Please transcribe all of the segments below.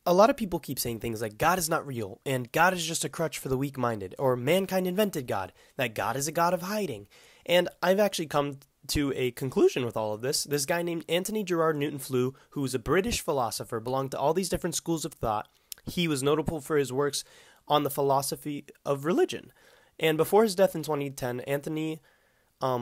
A lot of people keep saying things like God is not real, and God is just a crutch for the weak-minded, or mankind invented God, that God is a God of hiding. And I've actually come to a conclusion with all of this. This guy named Antony Newton Flew, who was a British philosopher, belonged to all these different schools of thought. He was notable for his works on the philosophy of religion. And before his death in 2010, Antony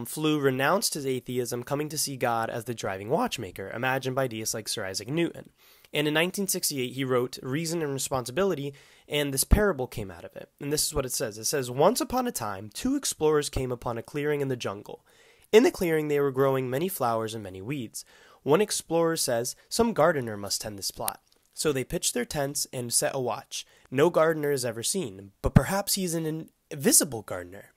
Flew renounced his atheism, coming to see God as the driving watchmaker, imagined by deists like Sir Isaac Newton. And in 1968, he wrote Reason and Responsibility, and this parable came out of it. And this is what it says. It says, "Once upon a time, two explorers came upon a clearing in the jungle. In the clearing, they were growing many flowers and many weeds. One explorer says, 'Some gardener must tend this plot.' So they pitched their tents and set a watch. No gardener is ever seen, but perhaps he's an invisible gardener,"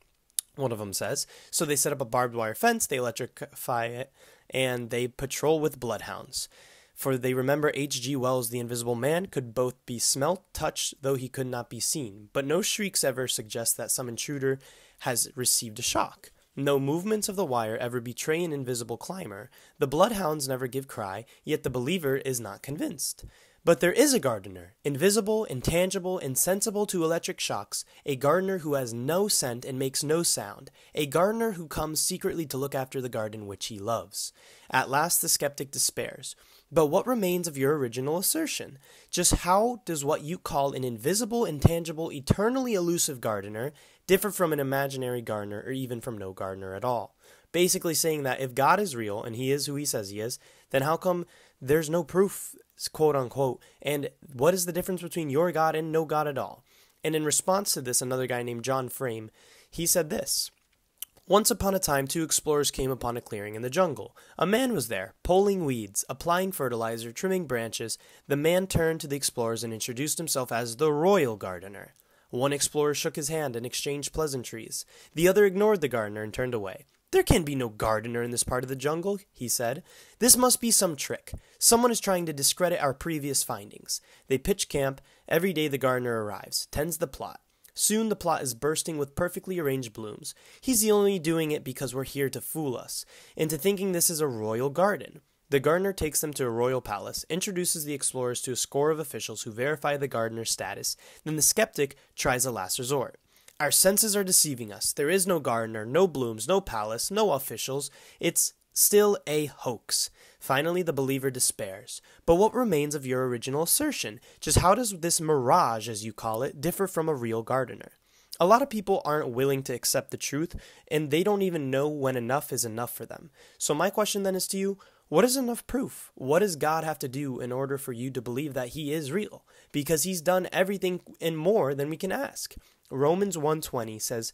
one of them says. So they set up a barbed wire fence, they electrify it, and they patrol with bloodhounds. For they remember H.G. Wells' The Invisible Man could both be smelt, touched, though he could not be seen. But no shrieks ever suggest that some intruder has received a shock. No movements of the wire ever betray an invisible climber. The bloodhounds never give cry, yet the believer is not convinced. But there is a gardener, invisible, intangible, insensible to electric shocks, a gardener who has no scent and makes no sound, a gardener who comes secretly to look after the garden which he loves. At last the skeptic despairs. But what remains of your original assertion? Just how does what you call an invisible, intangible, eternally elusive gardener differ from an imaginary gardener or even from no gardener at all? Basically saying that if God is real, and he is who he says he is, then how come there's no proof, quote unquote, and what is the difference between your God and no God at all? And in response to this, another guy named John Frame, he said this: "Once upon a time, two explorers came upon a clearing in the jungle. A man was there, pulling weeds, applying fertilizer, trimming branches. The man turned to the explorers and introduced himself as the royal gardener. One explorer shook his hand and exchanged pleasantries. The other ignored the gardener and turned away. 'There can be no gardener in this part of the jungle,' he said. 'This must be some trick. Someone is trying to discredit our previous findings.' They pitch camp. Every day the gardener arrives, tends the plot. Soon the plot is bursting with perfectly arranged blooms. He's only doing it because we're here to fool us into thinking this is a royal garden. The gardener takes them to a royal palace, introduces the explorers to a score of officials who verify the gardener's status. Then the skeptic tries a last resort. 'Our senses are deceiving us. There is no gardener, no blooms, no palace, no officials. It's still a hoax.' Finally, the believer despairs. But what remains of your original assertion? Just how does this mirage, as you call it, differ from a real gardener? A lot of people aren't willing to accept the truth, and they don't even know when enough is enough for them. So my question then is to you, what is enough proof? What does God have to do in order for you to believe that he is real? Because he's done everything and more than we can ask. Romans 1:20 says,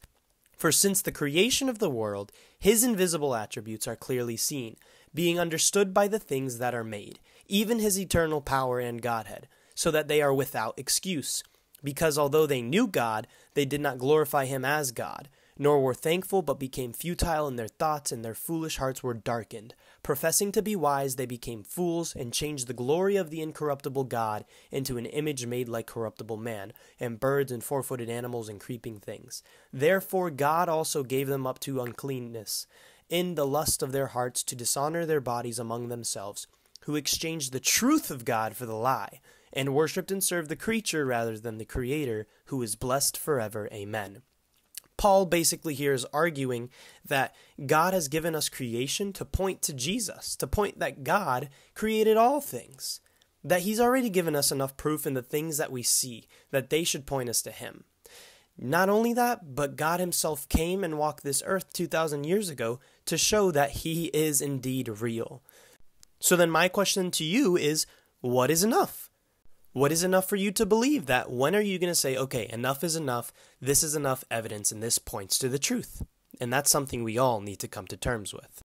"For since the creation of the world, his invisible attributes are clearly seen, being understood by the things that are made, even his eternal power and Godhead, so that they are without excuse. Because although they knew God, they did not glorify him as God, nor were thankful, but became futile in their thoughts, and their foolish hearts were darkened. Professing to be wise, they became fools, and changed the glory of the incorruptible God into an image made like corruptible man, and birds and four-footed animals and creeping things. Therefore God also gave them up to uncleanness, in the lust of their hearts, to dishonor their bodies among themselves, who exchanged the truth of God for the lie, and worshipped and served the creature rather than the Creator, who is blessed forever. Amen." Paul basically here is arguing that God has given us creation to point to Jesus, to point that God created all things, that he's already given us enough proof in the things that we see, that they should point us to him. Not only that, but God himself came and walked this earth 2,000 years ago to show that he is indeed real. So then my question to you is, what is enough? What is enough for you to believe that? When are you going to say, okay, enough is enough, this is enough evidence, and this points to the truth? And that's something we all need to come to terms with.